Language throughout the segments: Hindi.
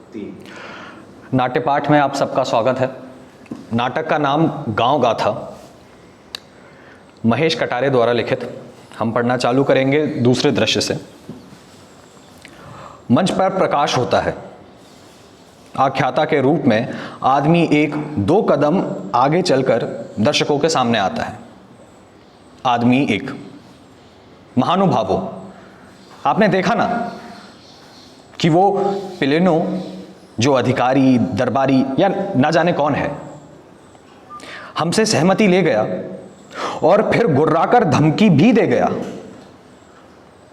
नाट्य पाठ में आप सबका स्वागत है। नाटक का नाम गांव गाथा, महेश कटारे द्वारा लिखित। हम पढ़ना चालू करेंगे दूसरे दृश्य से। मंच पर प्रकाश होता है। आख्याता के रूप में आदमी एक दो कदम आगे चलकर दर्शकों के सामने आता है। आदमी एक। महानुभावों, आपने देखा ना कि वो पिलेनो जो अधिकारी, दरबारी या ना जाने कौन है, हमसे सहमति ले गया और फिर गुर्राकर धमकी भी दे गया।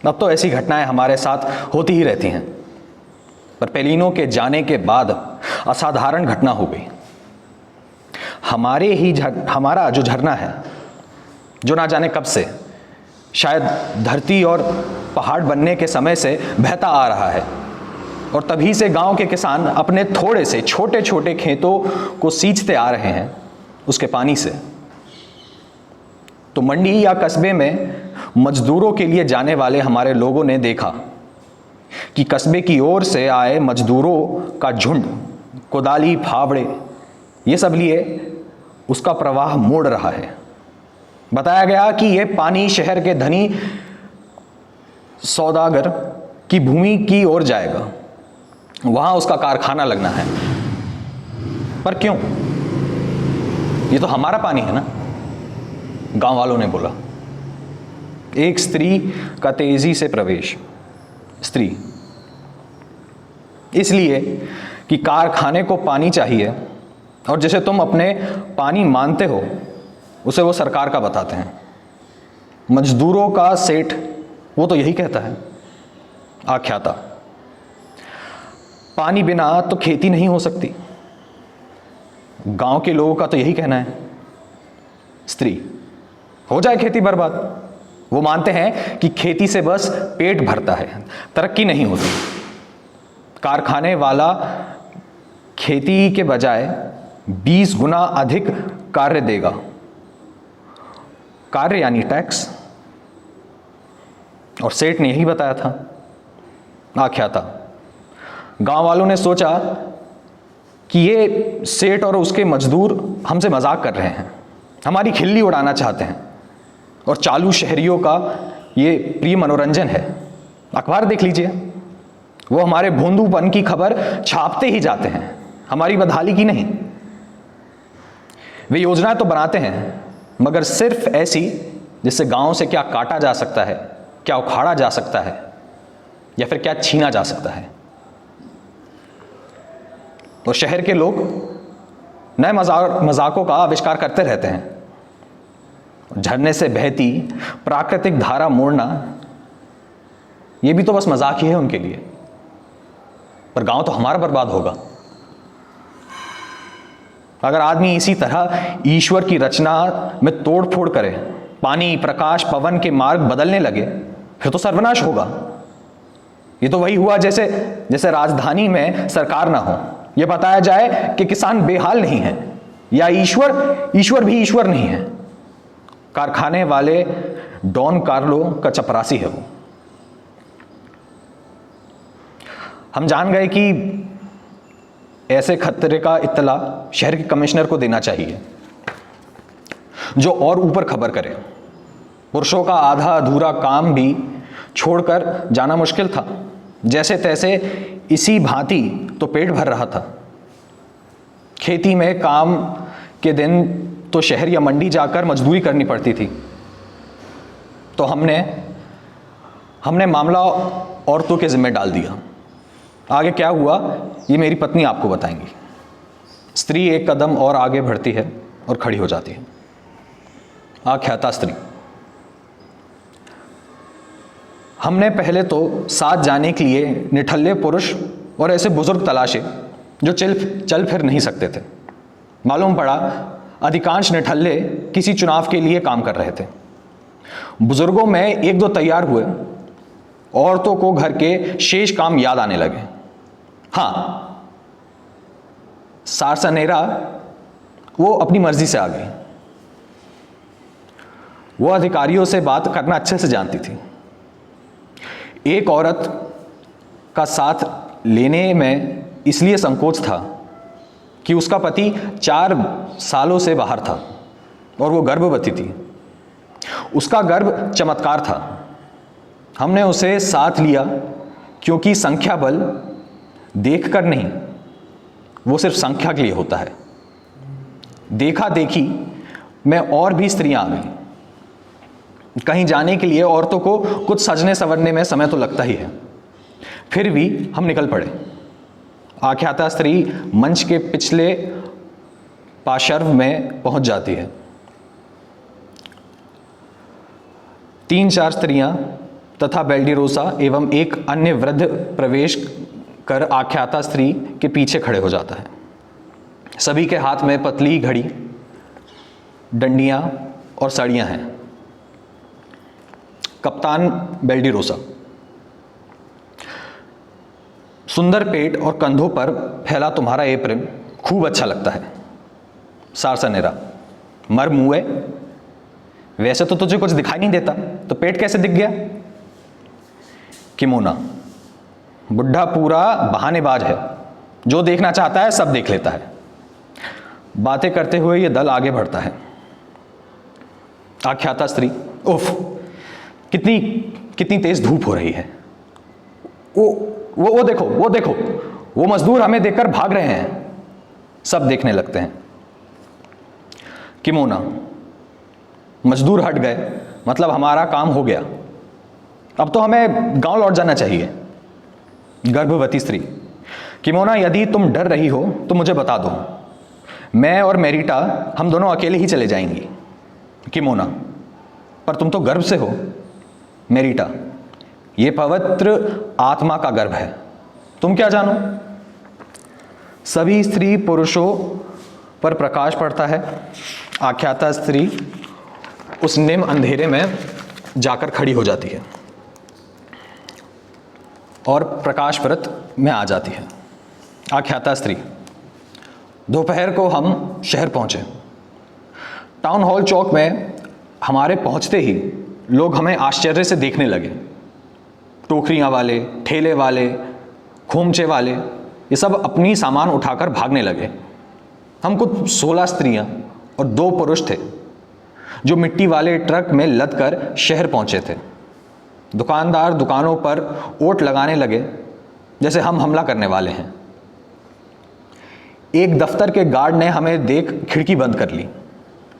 अब तो ऐसी घटनाएं हमारे साथ होती ही रहती हैं, पर पेलिनो के जाने के बाद असाधारण घटना हो गई। हमारा जो झरना है, जो ना जाने कब से, शायद धरती और पहाड़ बनने के समय से बहता आ रहा है, और तभी से गांव के किसान अपने थोड़े से छोटे छोटे खेतों को सींचते आ रहे हैं उसके पानी से। तो मंडी या कस्बे में मजदूरों के लिए जाने वाले हमारे लोगों ने देखा कि कस्बे की ओर से आए मजदूरों का झुंड कोदाली, फावड़े ये सब लिए उसका प्रवाह मोड़ रहा है। बताया गया कि यह पानी शहर के धनी सौदागर की भूमि की ओर जाएगा, वहां उसका कारखाना लगना है। पर क्यों? ये तो हमारा पानी है ना, गांव वालों ने बोला। एक स्त्री का तेजी से प्रवेश। स्त्री इसलिए कि कारखाने को पानी चाहिए, और जिसे तुम अपने पानी मानते हो उसे वो सरकार का बताते हैं। मजदूरों का सेठ वो तो यही कहता है। आख्याता, पानी बिना तो खेती नहीं हो सकती। गांव के लोगों का तो यही कहना है। स्त्री, हो जाए खेती बर्बाद। वो मानते हैं कि खेती से बस पेट भरता है, तरक्की नहीं होती। कारखाने वाला खेती के बजाय 20 गुना अधिक कार्य देगा। कार्य यानी टैक्स। और सेठ ने यही बताया था। आख्याता, गांव वालों ने सोचा कि ये सेठ और उसके मजदूर हमसे मजाक कर रहे हैं, हमारी खिल्ली उड़ाना चाहते हैं, और चालू शहरियों का ये प्रिय मनोरंजन है। अखबार देख लीजिए, वो हमारे भोंदूपन की खबर छापते ही जाते हैं, हमारी बदहाली की नहीं। वे योजनाएं तो बनाते हैं, मगर सिर्फ ऐसी जिससे गांव से क्या काटा जा सकता है, क्या उखाड़ा जा सकता है, या फिर क्या छीना जा सकता है। और शहर के लोग नए मजाकों का आविष्कार करते रहते हैं। झरने से बहती प्राकृतिक धारा मोड़ना, यह भी तो बस मजाक ही है उनके लिए। पर गांव तो हमारा बर्बाद होगा। अगर आदमी इसी तरह ईश्वर की रचना में तोड़ फोड़ करे, पानी, प्रकाश, पवन के मार्ग बदलने लगे, फिर तो सर्वनाश होगा। ये तो वही हुआ जैसे राजधानी में सरकार ना हो, यह बताया जाए कि किसान बेहाल नहीं है, या ईश्वर भी ईश्वर नहीं है। कारखाने वाले डॉन कार्लो का चपरासी है वो। हम जान गए कि ऐसे खतरे का इत्तला शहर के कमिश्नर को देना चाहिए, जो और ऊपर खबर करे। पुरुषों का आधा अधूरा काम भी छोड़कर जाना मुश्किल था। जैसे तैसे इसी भांति तो पेट भर रहा था। खेती में काम के दिन तो शहर या मंडी जाकर मजदूरी करनी पड़ती थी। तो हमने मामला औरतों के जिम्मे डाल दिया। आगे क्या हुआ ये मेरी पत्नी आपको बताएंगी। स्त्री एक कदम और आगे बढ़ती है और खड़ी हो जाती है। आख्याता, स्त्री, हमने पहले तो साथ जाने के लिए निठल्ले पुरुष और ऐसे बुजुर्ग तलाशे जो चल फिर नहीं सकते थे। मालूम पड़ा अधिकांश निठल्ले किसी चुनाव के लिए काम कर रहे थे। बुजुर्गों में एक दो तैयार हुए, औरतों को घर के शेष काम याद आने लगे। हाँ, सारसनेरा वो अपनी मर्जी से आ गई। वो अधिकारियों से बात करना अच्छे से जानती थी। एक औरत का साथ लेने में इसलिए संकोच था कि उसका पति 4 सालों से बाहर था और वो गर्भवती थी। उसका गर्भ चमत्कार था। हमने उसे साथ लिया क्योंकि संख्या बल देखकर नहीं, वो सिर्फ संख्या के लिए होता है। देखा देखी में और भी स्त्रियां आ गईं। कहीं जाने के लिए औरतों को कुछ सजने संवरने में समय तो लगता ही है। फिर भी हम निकल पड़े। आख्याता स्त्री मंच के पिछले पार्श्व में पहुंच जाती है। 3-4 स्त्रियां तथा बेल्डिरोसा एवं एक अन्य वृद्ध प्रवेश कर आख्याता स्त्री के पीछे खड़े हो जाता है। सभी के हाथ में पतली घड़ी, डंडियां और सड़ियां हैं। कप्तान बेल्डिरोसा, सुंदर पेट और कंधों पर फैला तुम्हारा एप्रन खूब अच्छा लगता है। सारसनेरा, मर मुए, वैसे तो तुझे कुछ दिखाई नहीं देता, तो पेट कैसे दिख गया? किमोना, बुढ़ा पूरा बहानेबाज है, जो देखना चाहता है सब देख लेता है। बातें करते हुए यह दल आगे बढ़ता है। आख्याता स्त्री, उफ, कितनी तेज धूप हो रही है। वो देखो, वो मजदूर हमें देखकर भाग रहे हैं। सब देखने लगते हैं। किमोना, मजदूर हट गए, मतलब हमारा काम हो गया। अब तो हमें गांव लौट जाना चाहिए। गर्भवती स्त्री, किमोना, यदि तुम डर रही हो तो मुझे बता दो, मैं और मेरिटा हम दोनों अकेले ही चले जाएंगी। किमोना, पर तुम तो गर्भ से हो। मेरिटा, ये पवित्र आत्मा का गर्भ है, तुम क्या जानो। सभी स्त्री पुरुषों पर प्रकाश पड़ता है। आख्याता स्त्री उस निम अंधेरे में जाकर खड़ी हो जाती है और प्रकाश व्रत में आ जाती है। आख्याता स्त्री, दोपहर को हम शहर पहुंचे। टाउन हॉल चौक में हमारे पहुंचते ही लोग हमें आश्चर्य से देखने लगे। टोकरियां वाले, ठेले वाले, खोमचे वाले, ये सब अपनी सामान उठाकर भागने लगे। हम कुछ 16 स्त्रियां और 2 पुरुष थे जो मिट्टी वाले ट्रक में लद कर शहर पहुंचे थे। दुकानदार दुकानों पर ओट लगाने लगे जैसे हम हमला करने वाले हैं। एक दफ्तर के गार्ड ने हमें देख खिड़की बंद कर ली।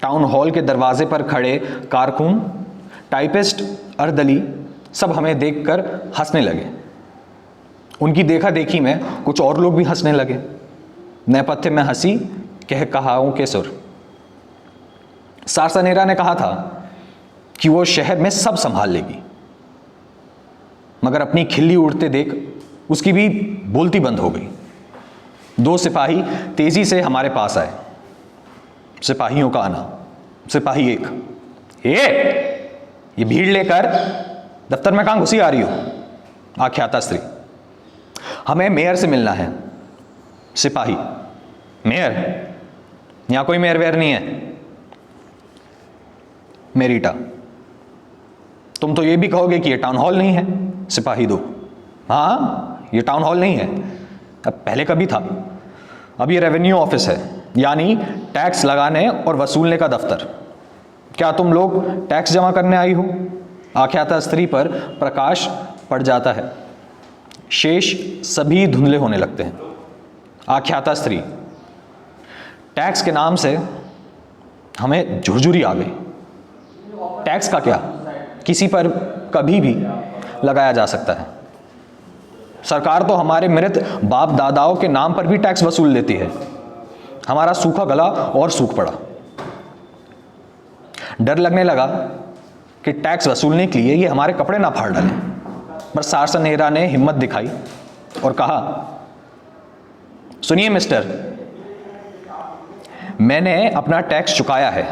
टाउन हॉल के दरवाजे पर खड़े कारकुन, टाइपिस्ट, अर्दली सब हमें देखकर हंसने लगे। उनकी देखा देखी में कुछ और लोग भी हंसने लगे। नेपथ्य में हंसी कह कहाओं के सुर। सारसनेरा ने कहा था कि वो शहर में सब संभाल लेगी, मगर अपनी खिल्ली उड़ते देख उसकी भी बोलती बंद हो गई। 2 सिपाही तेजी से हमारे पास आए। सिपाहियों का आना। सिपाही 1, ये भीड़ लेकर दफ्तर में कहां घुसी आ रही हो? आख्याता स्त्री, हमें मेयर से मिलना है। सिपाही, मेयर? यहां कोई मेयर वेयर नहीं है। मेरिटा, तुम तो ये भी कहोगे कि ये टाउन हॉल नहीं है। सिपाही 2, हाँ, ये टाउन हॉल नहीं है, अब पहले कभी था। अब ये रेवेन्यू ऑफिस है, यानी टैक्स लगाने और वसूलने का दफ्तर। क्या तुम लोग टैक्स जमा करने आई हो? आख्याता स्त्री पर प्रकाश पड़ जाता है। शेष सभी धुंधले होने लगते हैं। आख्याता स्त्री, टैक्स के नाम से हमें झुरझुरी आ गई। टैक्स का क्या, किसी पर कभी भी लगाया जा सकता है। सरकार तो हमारे मृत बाप दादाओं के नाम पर भी टैक्स वसूल लेती है। हमारा सूखा गला और सूख पड़ा। डर लगने लगा कि टैक्स वसूलने के लिए ये हमारे कपड़े ना फाड़ डालें, पर सारसनेरा ने हिम्मत दिखाई और कहा, सुनिए मिस्टर, मैंने अपना टैक्स चुकाया है,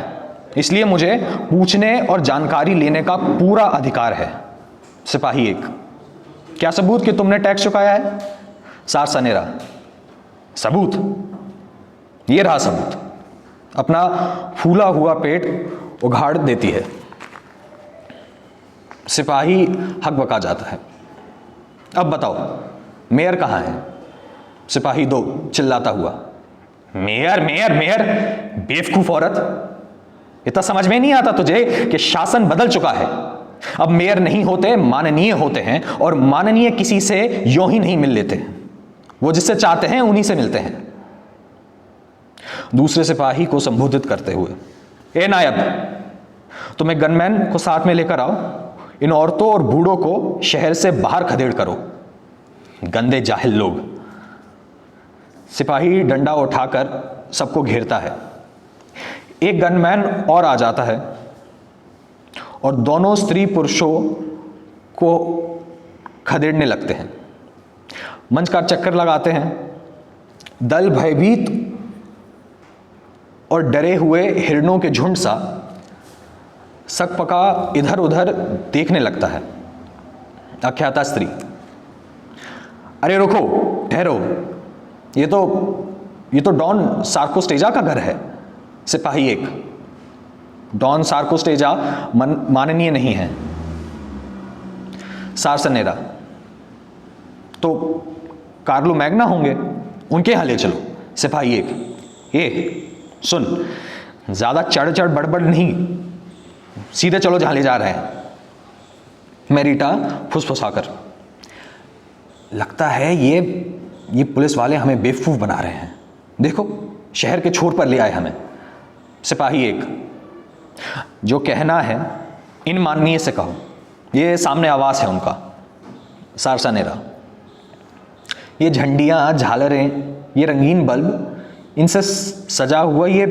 इसलिए मुझे पूछने और जानकारी लेने का पूरा अधिकार है। सिपाही 1, क्या सबूत कि तुमने टैक्स चुकाया है? सारसनेरा, सबूत? ये रहा सबूत। अपना फूला हुआ पेट उघाड़ देती है। सिपाही हकबका जाता है। अब बताओ, मेयर कहाँ है? सिपाही 2 चिल्लाता हुआ, मेयर मेयर मेयर, बेवकूफ औरत, इतना समझ में नहीं आता तुझे कि शासन बदल चुका है। अब मेयर नहीं होते, माननीय होते हैं, और माननीय किसी से यूं ही नहीं मिल लेते, वो जिससे चाहते हैं उन्हीं से मिलते हैं। दूसरे सिपाही को संबोधित करते हुए, ए नायब, तुम एक गनमैन को साथ में लेकर आओ, इन औरतों और बूढ़ों को शहर से बाहर खदेड़ करो, गंदे जाहिल लोग। सिपाही डंडा उठाकर सबको घेरता है। एक गनमैन और आ जाता है और दोनों स्त्री पुरुषों को खदेड़ने लगते हैं। मंच का चक्कर लगाते हैं। दल भयभीत और डरे हुए हिरणों के झुंड सा सकपका इधर उधर देखने लगता है। आख्याता स्त्री, अरे रुको, ठहरो, ये तो डॉन सार्कोस्टेजा का घर है। सिपाही 1, डॉन सार्कोस्टेजा माननीय नहीं है। सार्सनेरा, तो कार्लो मैग्ना होंगे, उनके यहां ले चलो। सिपाही 1, ए सुन, ज्यादा चढ़ चढ़ बड़बड़ नहीं, सीधे चलो जहां ले जा रहे हैं। मेरिटा फुसफुसाकर, लगता है ये पुलिस वाले हमें बेवकूफ बना रहे हैं, देखो शहर के छोर पर ले आए हमें। सिपाही 1, जो कहना है इन माननीय से कहो, ये सामने आवास है उनका। सारसानेरा, ये झंडियां, झालरें, ये रंगीन बल्ब, इनसे सजा हुआ ये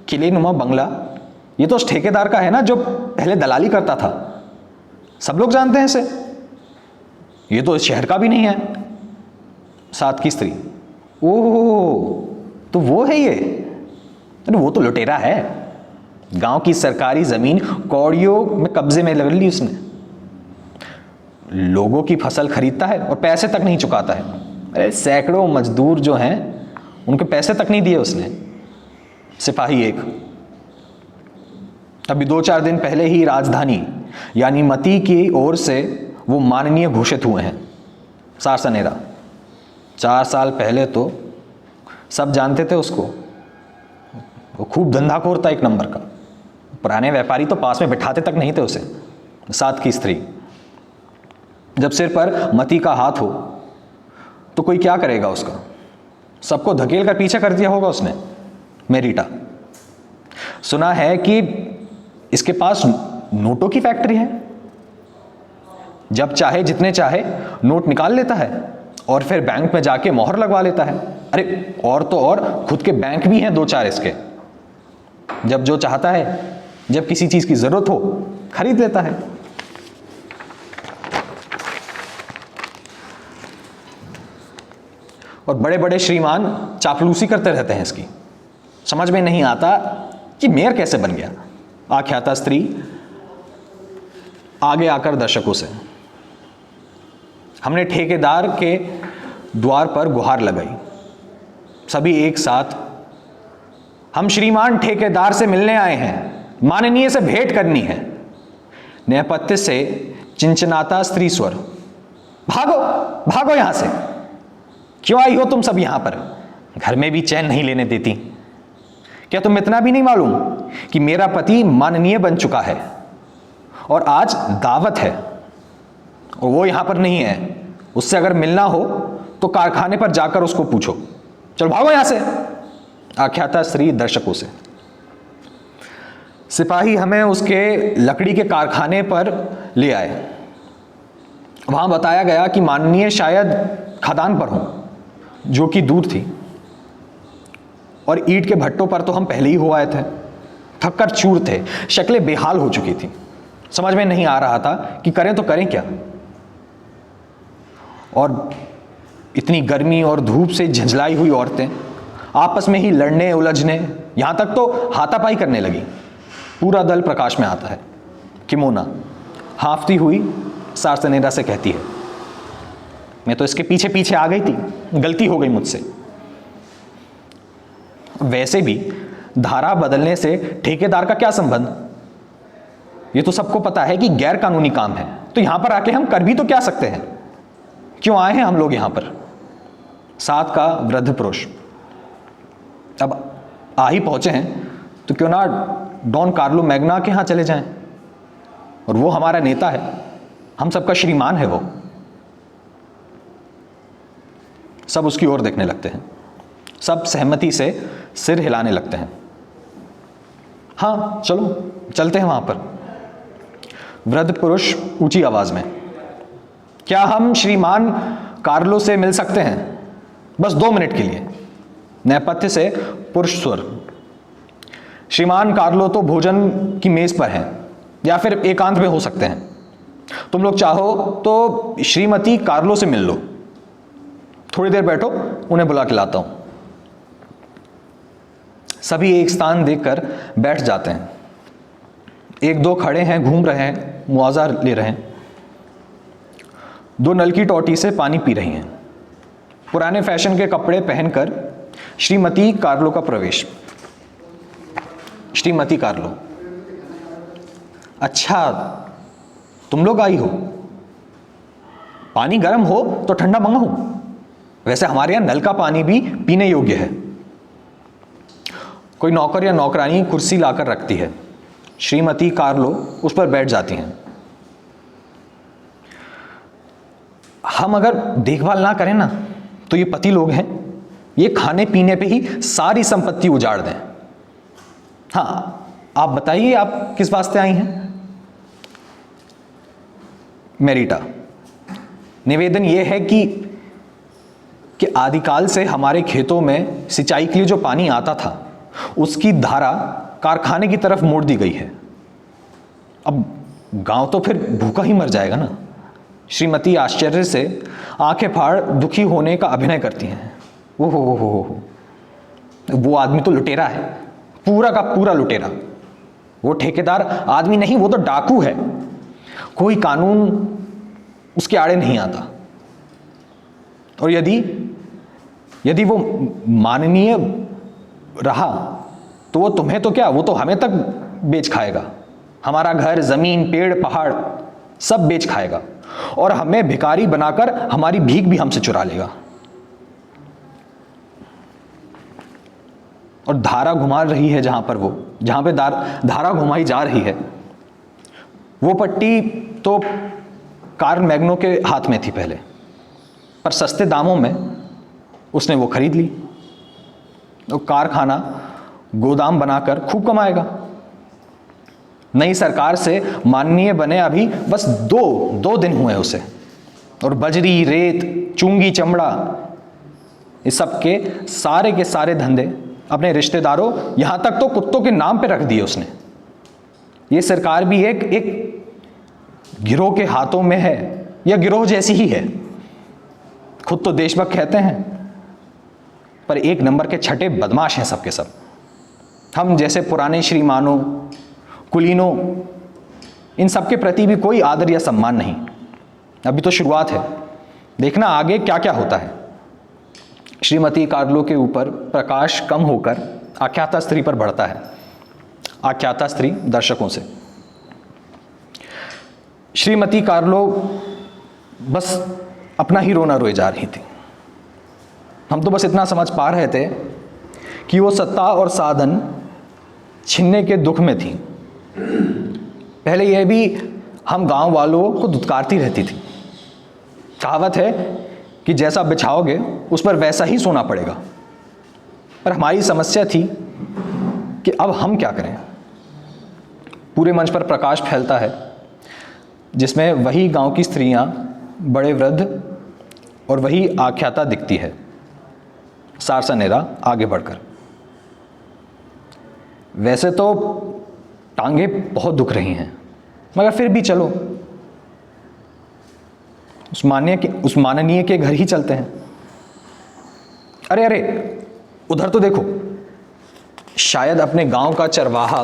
किले नुमा बंगला, ये तो उस ठेकेदार का है ना जो पहले दलाली करता था, सब लोग जानते हैं इसे, ये तो इस शहर का भी नहीं है। साथ की स्त्री, ओह तो वो है ये, अरे वो तो लुटेरा है, गांव की सरकारी जमीन कौड़ियों में कब्जे में ले ली उसने, लोगों की फसल खरीदता है और पैसे तक नहीं चुकाता है। अरे सैकड़ों मजदूर जो हैं उनके पैसे तक नहीं दिए उसने। सिपाही 1, अभी 2-4 दिन पहले ही राजधानी यानी मती की ओर से वो माननीय घोषित हुए हैं। सारसनेरा, 4 साल पहले तो सब जानते थे उसको, वो खूब धंधाखोर था, एक नंबर का, पुराने व्यापारी तो पास में बिठाते तक नहीं थे उसे। साथ की स्त्री, जब सिर पर मती का हाथ हो तो कोई क्या करेगा उसका, सबको धकेल कर पीछे कर दिया होगा उसने। मेरिटा, सुना है कि इसके पास नोटों की फैक्ट्री है, जब चाहे जितने चाहे नोट निकाल लेता है और फिर बैंक में जाके मोहर लगवा लेता है। अरे और तो और खुद के बैंक भी हैं 2-4 इसके, जब जो चाहता है, जब किसी चीज की जरूरत हो खरीद लेता है। और बड़े बड़े श्रीमान चापलूसी करते रहते हैं इसकी, समझ में नहीं आता कि मेयर कैसे बन गया। आख्याता स्त्री आगे आकर दर्शकों से, हमने ठेकेदार के द्वार पर गुहार लगाई, सभी एक साथ, हम श्रीमान ठेकेदार से मिलने आए हैं, माननीय से भेंट करनी है। नेपथ्य से चिंचनाता स्त्री स्वर, भागो भागो यहां से, क्यों आई हो तुम सब यहां पर, घर में भी चैन नहीं लेने देती। क्या तुम इतना भी नहीं मालूम कि मेरा पति माननीय बन चुका है और आज दावत है और वो यहां पर नहीं है, उससे अगर मिलना हो तो कारखाने पर जाकर उसको पूछो, चलो भागो यहां से। आख्याता स्त्री दर्शकों से, सिपाही हमें उसके लकड़ी के कारखाने पर ले आए, वहां बताया गया कि माननीय शायद खदान पर हो, जो कि दूर थी, और ईंट के भट्टों पर तो हम पहले ही हो आए थे, थक्कर चूर थे, शक्लें बेहाल हो चुकी थी, समझ में नहीं आ रहा था कि करें तो करें क्या। और इतनी गर्मी और धूप से झंझलाई हुई औरतें आपस में ही लड़ने उलझने, यहां तक तो हाथापाई करने लगी। पूरा दल प्रकाश में आता है। किमोना हाफती हुई सारसनेरा से कहती है, मैं तो इसके पीछे पीछे आ गई थी, गलती हो गई मुझसे। वैसे भी धारा बदलने से ठेकेदार का क्या संबंध, ये तो सबको पता है कि गैर कानूनी काम है, तो यहां पर आके हम कर भी तो क्या सकते हैं, क्यों आए हैं हम लोग यहां पर। साथ का वृद्ध पुरुष। अब आ ही पहुंचे हैं तो क्यों ना डॉन कार्लो मैग्ना के यहाँ चले जाएं, और वो हमारा नेता है, हम सबका श्रीमान है वो। सब उसकी ओर देखने लगते हैं, सब सहमति से सिर हिलाने लगते हैं। हाँ चलो चलते हैं वहां पर। वृद्ध पुरुष ऊंची आवाज में, क्या हम श्रीमान कार्लो से मिल सकते हैं? बस 2 मिनट के लिए। नेपथ्य से पुरुष स्वर, श्रीमान कार्लो तो भोजन की मेज पर हैं या फिर एकांत में हो सकते हैं। तुम लोग चाहो तो श्रीमती कार्लो से मिल लो। थोड़ी देर बैठो, उन्हें बुला के लाता हूं। सभी एक स्थान देखकर बैठ जाते हैं। 1-2 खड़े हैं, घूम रहे हैं, मुआवजा ले रहे हैं। 2 नल की टोटी से पानी पी रही हैं। पुराने फैशन के कपड़े पहनकर श्रीमती कार्लो का प्रवेश। श्रीमती कार्लो, अच्छा तुम लोग आई हो, पानी गर्म हो तो ठंडा मंगाऊं? वैसे हमारे यहां नल का पानी भी पीने योग्य है। कोई नौकर या नौकरानी कुर्सी लाकर रखती है। श्रीमती कार्लो उस पर बैठ जाती हैं। हम अगर देखभाल ना करें ना तो ये पति लोग हैं, ये खाने पीने पे ही सारी संपत्ति उजाड़ दें। हाँ आप बताइए, आप किस वास्ते आई हैं? मेरिटा, निवेदन यह है कि आदिकाल से हमारे खेतों में सिंचाई के लिए जो पानी आता था उसकी धारा कारखाने की तरफ मोड़ दी गई है। अब गांव तो फिर भूखा ही मर जाएगा ना। श्रीमती आश्चर्य से आंखें फाड़ दुखी होने का अभिनय करती हैं। हो वो आदमी तो लुटेरा है, पूरा का पूरा लुटेरा। वो ठेकेदार आदमी नहीं, वो तो डाकू है। कोई कानून उसके आड़े नहीं आता। और यदि वो माननीय रहा तो वो तुम्हें तो क्या, वो तो हमें तक बेच खाएगा। हमारा घर, जमीन, पेड़, पहाड़ सब बेच खाएगा और हमें भिखारी बनाकर हमारी भीख भी हमसे चुरा लेगा। और धारा घुमा रही है जहां पे धारा घुमाई जा रही है, वो पट्टी तो कार्ल मैग्नो के हाथ में थी पहले, पर सस्ते दामों में उसने वो खरीद ली। तो कारखाना गोदाम बनाकर खूब कमाएगा। नई सरकार से माननीय बने अभी बस दो दिन हुए उसे, और बजरी, रेत, चूंगी, चमड़ा, इस सब के सारे धंधे अपने रिश्तेदारों, यहां तक तो कुत्तों के नाम पे रख दिए उसने। ये सरकार भी एक गिरोह के हाथों में है, या गिरोह जैसी ही है। खुद तो देशभक्त कहते हैं, पर 1 नंबर के छठे बदमाश हैं सबके सब। हम जैसे पुराने श्रीमानों, कुलीनों, इन सब के प्रति भी कोई आदर या सम्मान नहीं। अभी तो शुरुआत है, देखना आगे क्या क्या होता है। श्रीमती कार्लो के ऊपर प्रकाश कम होकर आख्याता स्त्री पर बढ़ता है। आख्याता स्त्री दर्शकों से, श्रीमती कार्लो बस अपना ही रोना रोए जा रही थी। हम तो बस इतना समझ पा रहे थे कि वो सत्ता और साधन छीनने के दुख में थी। पहले यह भी हम गांव वालों को धुतकारती रहती थी। कहावत है कि जैसा बिछाओगे उस पर वैसा ही सोना पड़ेगा। पर हमारी समस्या थी कि अब हम क्या करें। पूरे मंच पर प्रकाश फैलता है जिसमें वही गांव की स्त्रियां, बड़े वृद्ध और वही आख्याता दिखती है। सारसानेरा आगे बढ़कर, वैसे तो टांगे बहुत दुख रही हैं, मगर फिर भी चलो उस माननीय के घर ही चलते हैं। अरे उधर तो देखो, शायद अपने गांव का चरवाहा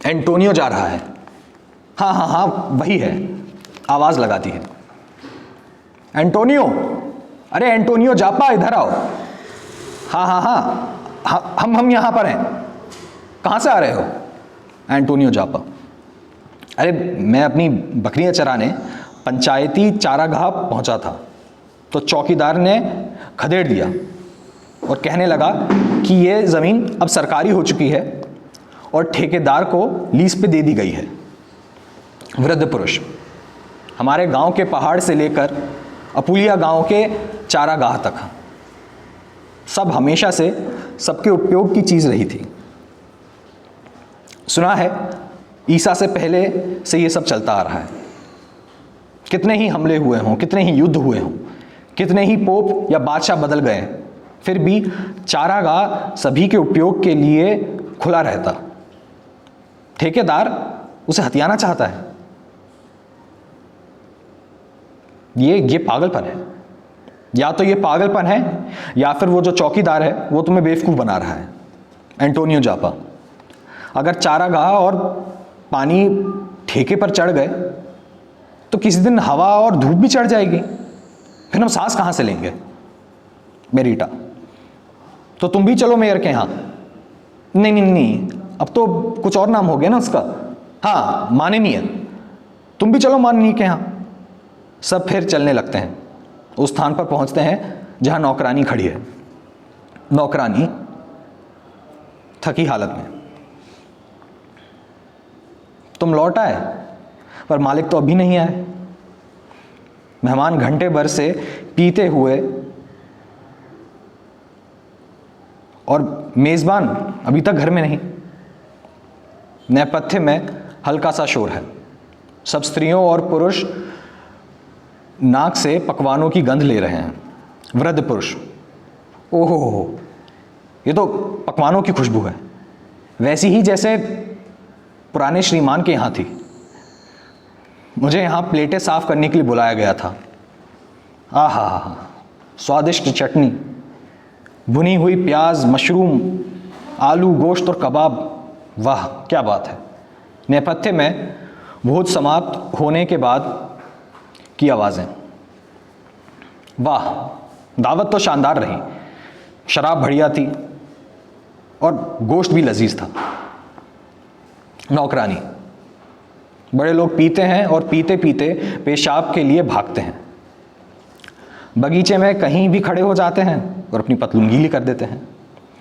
एंटोनियो जा रहा है। हाँ वही है। आवाज लगाती है, एंटोनियो, अरे एंटोनियो जापा, इधर आओ। हाँ हम यहाँ पर हैं। कहाँ से आ रहे हो? एंटोनियो जापा, अरे मैं अपनी बकरियां चराने पंचायती चारागाह पहुंचा था। तो चौकीदार ने खदेड़ दिया और कहने लगा कि ये ज़मीन अब सरकारी हो चुकी है और ठेकेदार को लीज पे दे दी गई है। वृद्ध पुरुष, हमारे गांव के पहाड़ से लेकर अपुलिया गांव के चारागाह तक सब हमेशा से सबके उपयोग की चीज़ रही थी। सुना है ईसा से पहले से ये सब चलता आ रहा है। कितने ही हमले हुए हों, कितने ही युद्ध हुए हों, कितने ही पोप या बादशाह बदल गए, फिर भी चारागाह सभी के उपयोग के लिए खुला रहता। ठेकेदार उसे हथियाना चाहता है। ये पागलपन है। या तो ये पागलपन है या फिर वो जो चौकीदार है वो तुम्हें बेवकूफ़ बना रहा है। एंटोनियो जापा, अगर चारागाह और पानी ठेके पर चढ़ गए तो किसी दिन हवा और धूप भी चढ़ जाएगी, फिर हम सांस कहाँ से लेंगे? मेरीटा, तो तुम भी चलो मेयर के यहाँ। नहीं नहीं नहीं, अब तो कुछ और नाम हो गया ना उसका। हाँ, माननीय, तुम भी चलो माननीय के यहाँ। सब फिर चलने लगते हैं। उस स्थान पर पहुंचते हैं जहां नौकरानी खड़ी है। नौकरानी थकी हालत में। तुम लौट आए, पर मालिक तो अभी नहीं आए। मेहमान घंटे भर से पीते हुए और मेजबान अभी तक घर में नहीं। नेपथ्य में हल्का सा शोर है। सब स्त्रियों और पुरुष नाक से पकवानों की गंध ले रहे हैं। वृद्ध पुरुष, ओहो हो, ये तो पकवानों की खुशबू है, वैसी ही जैसे पुराने श्रीमान के यहाँ थी। मुझे यहाँ प्लेटें साफ करने के लिए बुलाया गया था। आहा, स्वादिष्ट चटनी, भुनी हुई प्याज, मशरूम, आलू, गोश्त और कबाब, वाह क्या बात है। नेपथ्य में भोज समाप्त होने के बाद की आवाज़ें। वाह, दावत तो शानदार रही। शराब बढ़िया थी और गोश्त भी लजीज था। नौकरानी, बड़े लोग पीते हैं और पीते पीते पेशाब के लिए भागते हैं। बगीचे में कहीं भी खड़े हो जाते हैं और अपनी पतलून गीली कर देते हैं।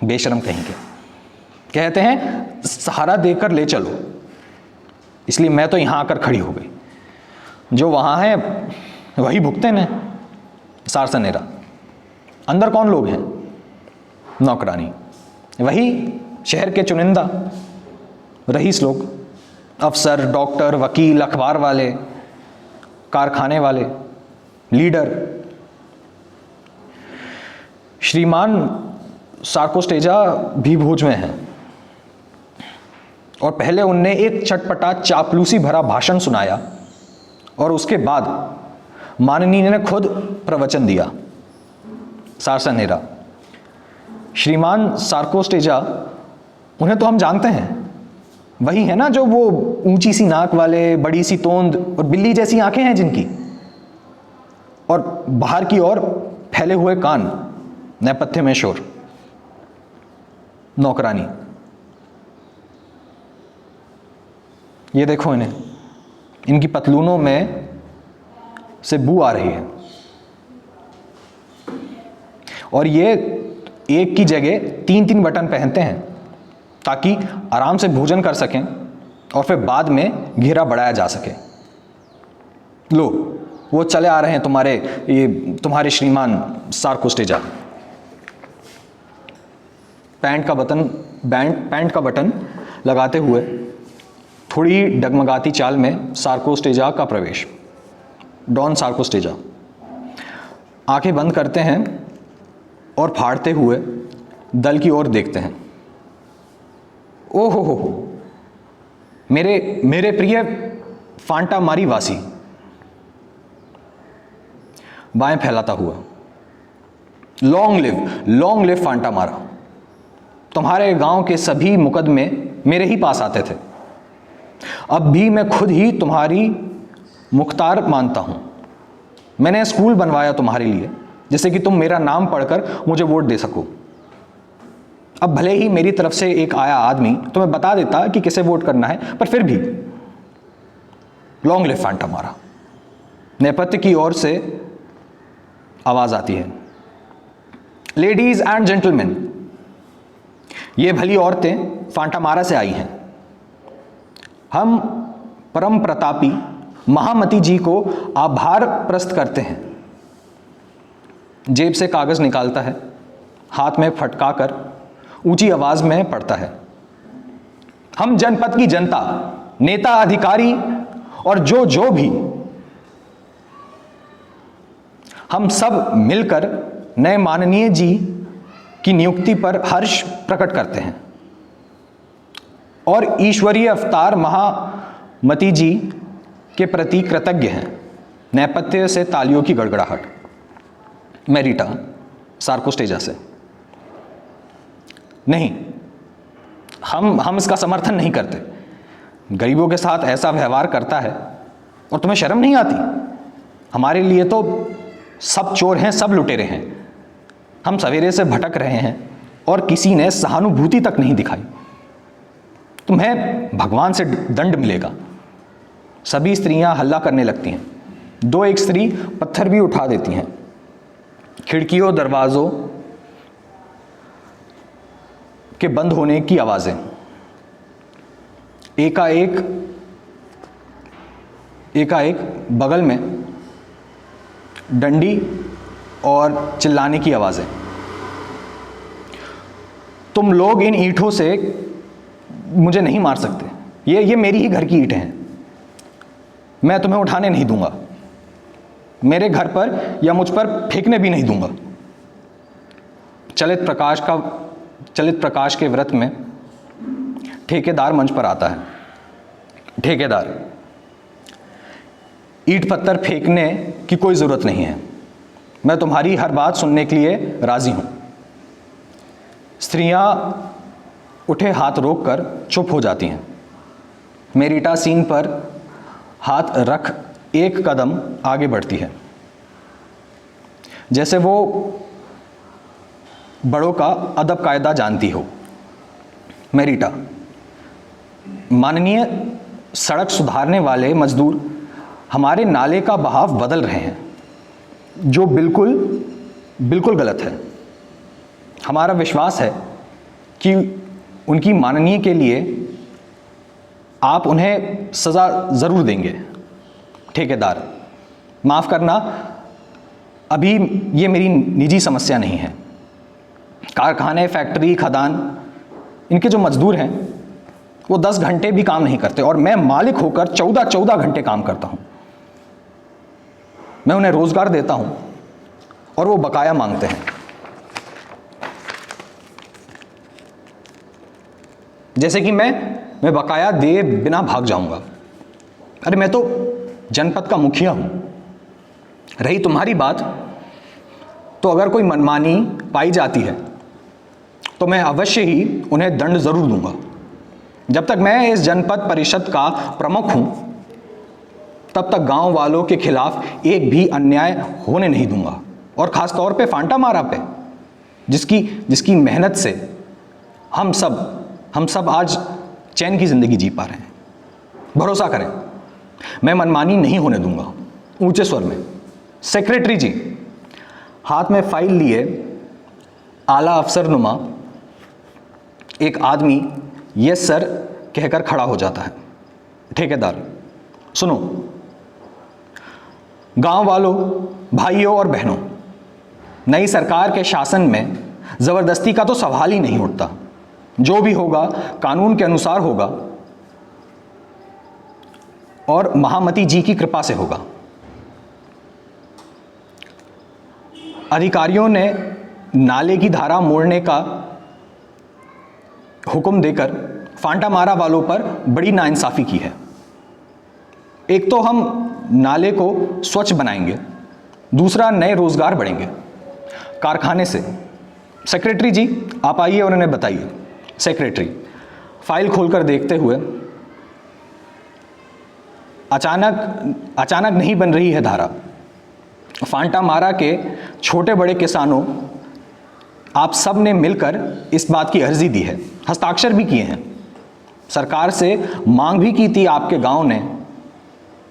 बेशरम कहीं के। कहते हैं सहारा देकर ले चलो, इसलिए मैं तो यहाँ आकर खड़ी हो गई। जो वहाँ है वही भुगते हैं। सारसनेरा, अंदर कौन लोग हैं? नौकरानी, वही शहर के चुनिंदा रईस लोग, अफसर, डॉक्टर, वकील, अखबार वाले, कारखाने वाले, लीडर। श्रीमान सार्कोस्टेजा भी भोज में हैं और पहले उनने एक चटपटा चापलूसी भरा भाषण सुनाया और उसके बाद माननीय ने खुद प्रवचन दिया। सारसनेरा, श्रीमान सार्कोस्टेजा, उन्हें तो हम जानते हैं, वही है ना जो वो ऊंची सी नाक वाले, बड़ी सी तोंद और बिल्ली जैसी आंखें हैं जिनकी, और बाहर की ओर फैले हुए कान। नेपथ्य में शोर। नौकरानी, ये देखो इन्हें, इनकी पतलूनों में से बू आ रही है और ये एक की जगह 3-3 बटन पहनते हैं ताकि आराम से भोजन कर सकें और फिर बाद में घेरा बढ़ाया जा सके। लो, वो चले आ रहे हैं तुम्हारे श्रीमान सार्कोस्टेजा। पैंट का बटन लगाते हुए थोड़ी डगमगाती चाल में सार्कोस्टेजा का प्रवेश। डॉन सार्कोस्टेजा आंखें बंद करते हैं और फाड़ते हुए दल की ओर देखते हैं। ओहो हो, मेरे प्रिय फांटा मारी वासी। बाएं फैलाता हुआ, लॉन्ग लिव फांटा मारा। तुम्हारे गांव के सभी मुकदमे मेरे ही पास आते थे। अब भी मैं खुद ही तुम्हारी मुख्तार मानता हूं। मैंने स्कूल बनवाया तुम्हारे लिए, जिससे कि तुम मेरा नाम पढ़कर मुझे वोट दे सको। अब भले ही मेरी तरफ से एक आया आदमी तुम्हें बता देता कि किसे वोट करना है, पर फिर भी लॉन्ग लिव फांटा मारा। नेपथ्य की ओर से आवाज आती है। लेडीज एंड जेंटलमैन, ये भली औरतें फांटामारा से आई हैं। हम परम प्रतापी महामती जी को आभार प्रस्तुत करते हैं। जेब से कागज निकालता है, हाथ में फटकाकर ऊंची आवाज में पढ़ता है। हम जनपद की जनता, नेता, अधिकारी और जो भी, हम सब मिलकर नए माननीय जी की नियुक्ति पर हर्ष प्रकट करते हैं और ईश्वरीय अवतार महामती जी के प्रति कृतज्ञ हैं। नेपथ्य से तालियों की गड़गड़ाहट। मेरिटा सार्कोस्टेजा से, नहीं, हम इसका समर्थन नहीं करते। गरीबों के साथ ऐसा व्यवहार करता है और तुम्हें शर्म नहीं आती? हमारे लिए तो सब चोर हैं, सब लुटेरे हैं। हम सवेरे से भटक रहे हैं और किसी ने सहानुभूति तक नहीं दिखाई। तुम्हें भगवान से दंड मिलेगा। सभी स्त्रियां हल्ला करने लगती हैं। दो एक स्त्री पत्थर भी उठा देती हैं। खिड़कियों, दरवाजों के बंद होने की आवाजें। एकाएक बगल में डंडी और चिल्लाने की आवाजें। तुम लोग इन ईंटों से मुझे नहीं मार सकते। ये मेरी ही घर की ईंटें हैं। मैं तुम्हें उठाने नहीं दूंगा। मेरे घर पर या मुझ पर फेंकने भी नहीं दूंगा। चलित प्रकाश के व्रत में ठेकेदार मंच पर आता है। ठेकेदार, ईंट पत्थर फेंकने की कोई जरूरत नहीं है। मैं तुम्हारी हर बात सुनने के लिए राजी हूं। स्त्रियां उठे हाथ रोककर चुप हो जाती हैं। मेरिटा सीन पर हाथ रख एक कदम आगे बढ़ती है, जैसे वो बड़ों का अदब कायदा जानती हो। मेरिटा, माननीय सड़क सुधारने वाले मजदूर हमारे नाले का बहाव बदल रहे हैं, जो बिल्कुल गलत है। हमारा विश्वास है कि उनकी माननीय के लिए आप उन्हें सज़ा ज़रूर देंगे। ठेकेदार, माफ़ करना, अभी ये मेरी निजी समस्या नहीं है। कारखाने, फैक्ट्री, खदान, इनके जो मजदूर हैं वो 10 घंटे भी काम नहीं करते और मैं मालिक होकर 14 घंटे काम करता हूं। मैं उन्हें रोजगार देता हूं और वो बकाया मांगते हैं। जैसे कि मैं बकाया दिए बिना भाग जाऊंगा। अरे मैं तो जनपद का मुखिया हूं। रही तुम्हारी बात, तो अगर कोई मनमानी पाई जाती है तो मैं अवश्य ही उन्हें दंड जरूर दूंगा। जब तक मैं इस जनपद परिषद का प्रमुख हूं, तब तक गांव वालों के खिलाफ एक भी अन्याय होने नहीं दूंगा, और खास तौर पे फांटामारा पे, जिसकी मेहनत से हम सब आज चैन की जिंदगी जी पा रहे हैं। भरोसा करें, मैं मनमानी नहीं होने दूंगा। ऊंचे स्वर में, सेक्रेटरी जी, हाथ में फाइल लिए आला अफसर नुमा एक आदमी यस सर कहकर खड़ा हो जाता है। ठेकेदार, सुनो, गांव वालों, भाइयों और बहनों, नई सरकार के शासन में जबरदस्ती का तो सवाल ही नहीं उठता। जो भी होगा कानून के अनुसार होगा और महामती जी की कृपा से होगा। अधिकारियों ने नाले की धारा मोड़ने का हुक्म देकर फांटामारा वालों पर बड़ी नाइंसाफी की है। एक तो हम नाले को स्वच्छ बनाएंगे, दूसरा नए रोजगार बढ़ेंगे कारखाने से। सेक्रेटरी जी, आप आइए और उन्हें बताइए। सेक्रेटरी फाइल खोलकर देखते हुए, अचानक नहीं बन रही है धारा। फांटामारा के छोटे बड़े किसानों, आप सब ने मिलकर इस बात की अर्जी दी है, हस्ताक्षर भी किए हैं। सरकार से मांग भी की थी आपके गांव ने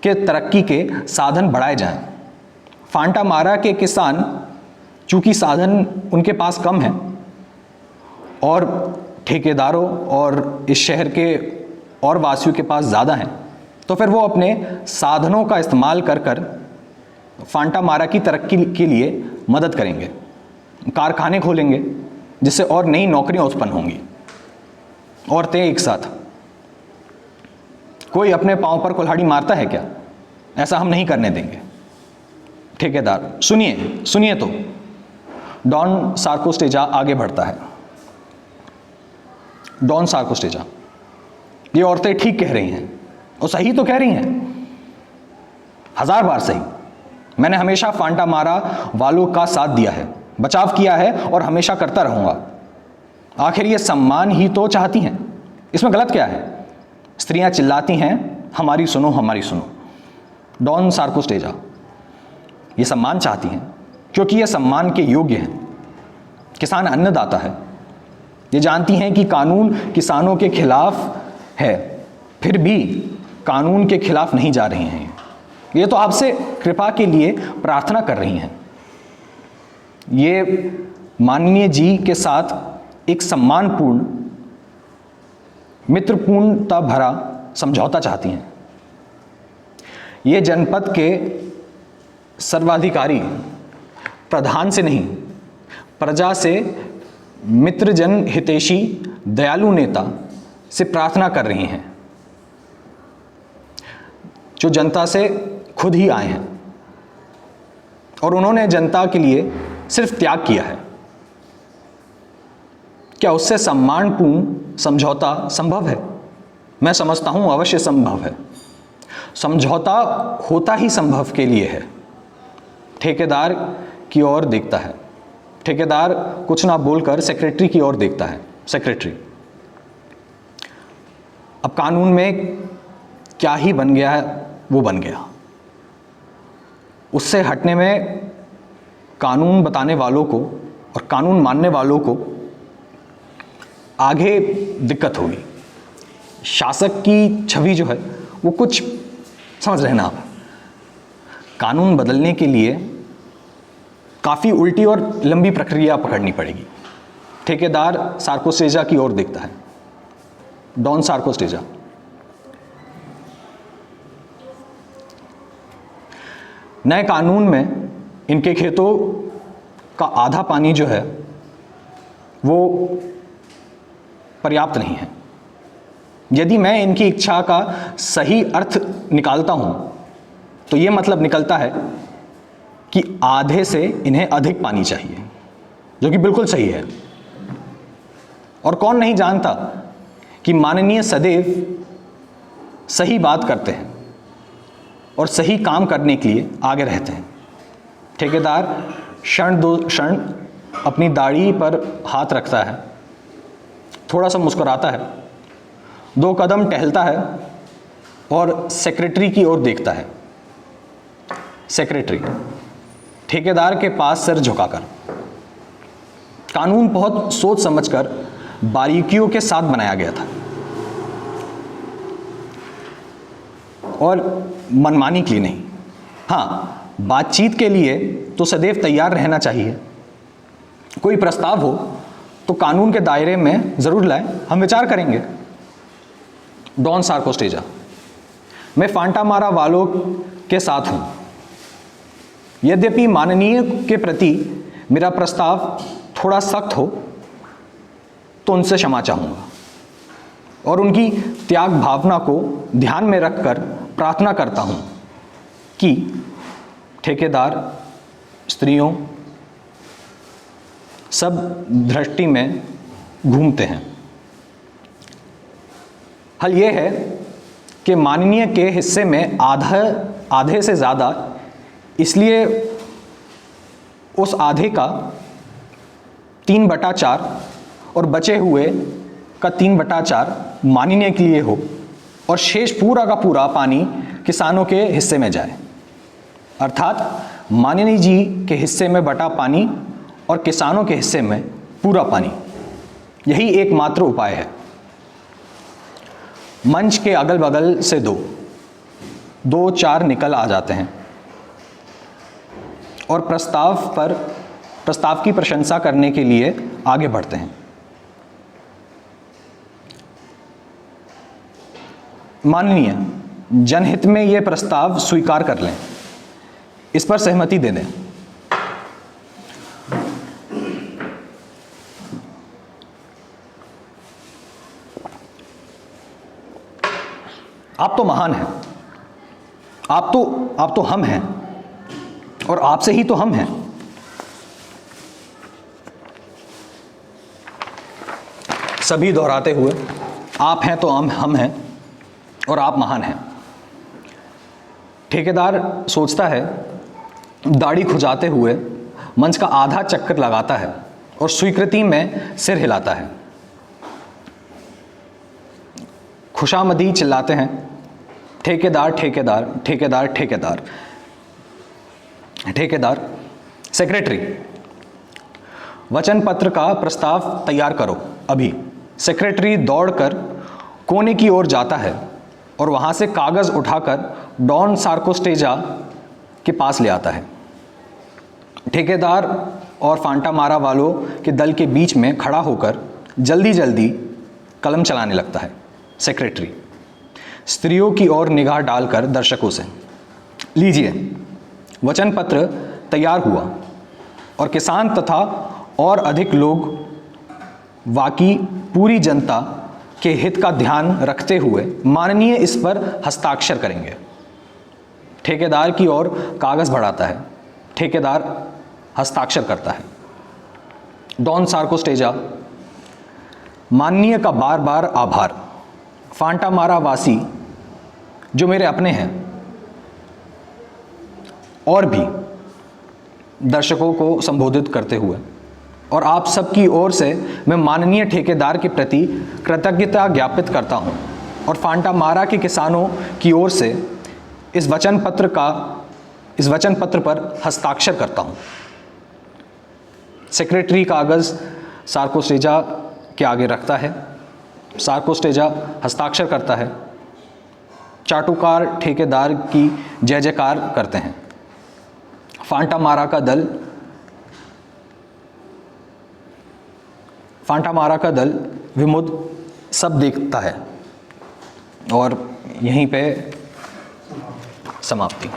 कि तरक्की के साधन बढ़ाए जाएं। फांटा मारा के किसान चूंकि साधन उनके पास कम है और ठेकेदारों और इस शहर के और वासियों के पास ज़्यादा हैं, तो फिर वो अपने साधनों का इस्तेमाल कर कर फांटा मारा की तरक्की के लिए मदद करेंगे, कारखाने खोलेंगे जिससे और नई नौकरियां उत्पन्न होंगी। औरतें एक साथ, कोई अपने पांव पर कुल्हाड़ी मारता है क्या? ऐसा हम नहीं करने देंगे। ठेकेदार, सुनिए तो। डॉन सार्कोस्टेजा आगे बढ़ता है। डॉन सार्कोस्टेजा, ये औरतें ठीक कह रही हैं और सही तो कह रही हैं, 1000 बार सही। मैंने हमेशा फांटा मारा वालों का साथ दिया है, बचाव किया है और हमेशा करता रहूंगा। आखिर ये सम्मान ही तो चाहती हैं, इसमें गलत क्या है? स्त्रियां चिल्लाती हैं, हमारी सुनो, हमारी सुनो। डॉन सार्कोस्टेजा, ये सम्मान चाहती हैं क्योंकि ये सम्मान के योग्य हैं। किसान अन्नदाता है, ये जानती हैं कि कानून किसानों के खिलाफ है, फिर भी कानून के खिलाफ नहीं जा रही हैं। ये तो आपसे कृपा के लिए प्रार्थना कर रही हैं। ये माननीय जी के साथ एक सम्मानपूर्ण, मित्रपूर्णता भरा समझौता चाहती हैं। ये जनपद के सर्वाधिकारी प्रधान से नहीं, प्रजा से मित्रजन हितैषी दयालु नेता से प्रार्थना कर रही हैं, जो जनता से खुद ही आए हैं और उन्होंने जनता के लिए सिर्फ त्याग किया है। क्या उससे सम्मानपूर्ण समझौता संभव है? मैं समझता हूं अवश्य संभव है। समझौता होता ही संभव के लिए है। ठेकेदार की ओर देखता है। ठेकेदार कुछ ना बोलकर सेक्रेटरी की ओर देखता है। सेक्रेटरी, अब कानून में क्या ही बन गया है वो बन गया। उससे हटने में कानून बताने वालों को और कानून मानने वालों को आगे दिक्कत होगी। शासक की छवि जो है वो कुछ समझ रहे ना आप, कानून बदलने के लिए काफ़ी उल्टी और लंबी प्रक्रिया पकड़नी पड़ेगी। ठेकेदार सार्कोस्टेजा की ओर देखता है। डॉन सार्कोस्टेजा, नए कानून में इनके खेतों का आधा पानी जो है वो पर्याप्त नहीं है। यदि मैं इनकी इच्छा का सही अर्थ निकालता हूं तो ये मतलब निकलता है कि आधे से इन्हें अधिक पानी चाहिए, जो कि बिल्कुल सही है। और कौन नहीं जानता कि माननीय सदैव सही बात करते हैं और सही काम करने के लिए आगे रहते हैं। ठेकेदार क्षण दो क्षण अपनी दाढ़ी पर हाथ रखता है, थोड़ा सा मुस्कुराता है, 2 कदम टहलता है और सेक्रेटरी की ओर देखता है। सेक्रेटरी, ठेकेदार के पास सिर झुकाकर, कानून बहुत सोच समझकर बारीकियों के साथ बनाया गया था और मनमानी के लिए नहीं। हाँ, बातचीत के लिए तो सदैव तैयार रहना चाहिए। कोई प्रस्ताव हो तो कानून के दायरे में ज़रूर लाएं, हम विचार करेंगे। डॉन सार्कोस्टेजा, मैं फांटा मारा वालों के साथ हूँ। यद्यपि माननीय के प्रति मेरा प्रस्ताव थोड़ा सख्त हो तो उनसे क्षमा चाहूँगा और उनकी त्याग भावना को ध्यान में रखकर प्रार्थना करता हूँ कि ठेकेदार, स्त्रियों सब दृष्टि में घूमते हैं। हल ये है कि माननीय के हिस्से में आधे से ज़्यादा, इसलिए उस आधे का 3/4 और बचे हुए का 3/4 माननीय के लिए हो और शेष पूरा का पूरा पानी किसानों के हिस्से में जाए। अर्थात माननीय जी के हिस्से में बटा पानी और किसानों के हिस्से में पूरा पानी, यही एकमात्र उपाय है। मंच के अगल बगल से 2-4 निकल आ जाते हैं। और प्रस्ताव की प्रशंसा करने के लिए आगे बढ़ते हैं। माननीय, जनहित में यह प्रस्ताव स्वीकार कर लें, इस पर सहमति दे दें। आप तो महान हैं, आप तो हम हैं, और आपसे ही तो हम हैं। सभी दोहराते हुए, आप हैं तो हम हैं, और आप महान हैं। ठेकेदार सोचता है, दाढ़ी खुजाते हुए मंच का आधा चक्कर लगाता है और स्वीकृति में सिर हिलाता है। खुशामदी चिल्लाते हैं, ठेकेदार ठेकेदार ठेकेदार ठेकेदार। ठेकेदार, सेक्रेटरी, वचन पत्र का प्रस्ताव तैयार करो अभी। सेक्रेटरी दौड़कर कोने की ओर जाता है और वहां से कागज उठाकर डॉन सार्कोस्टेजा के पास ले आता है। ठेकेदार और फांटा मारा वालों के दल के बीच में खड़ा होकर जल्दी जल्दी कलम चलाने लगता है। सेक्रेटरी स्त्रियों की ओर निगाह डालकर दर्शकों से, लीजिए, वचन पत्र तैयार हुआ और किसान तथा और अधिक लोग वाकई पूरी जनता के हित का ध्यान रखते हुए माननीय इस पर हस्ताक्षर करेंगे। ठेकेदार की ओर कागज बढ़ाता है। ठेकेदार हस्ताक्षर करता है। डॉन सार्कोस्टेजा, माननीय का बार बार आभार। फांटा मारा वासी जो मेरे अपने हैं, और भी दर्शकों को संबोधित करते हुए, और आप सबकी ओर से मैं माननीय ठेकेदार के प्रति कृतज्ञता ज्ञापित करता हूं, और फांटा मारा के किसानों की ओर से इस वचन पत्र पर हस्ताक्षर करता हूं। सेक्रेटरी कागज सार्कोस्टेजा के आगे रखता है। सार्कोस्टेजा हस्ताक्षर करता है। चाटुकार ठेकेदार की जय जयकार करते हैं। फांटा मारा का दल विमुद सब देखता है। और यहीं पे समाप्ति।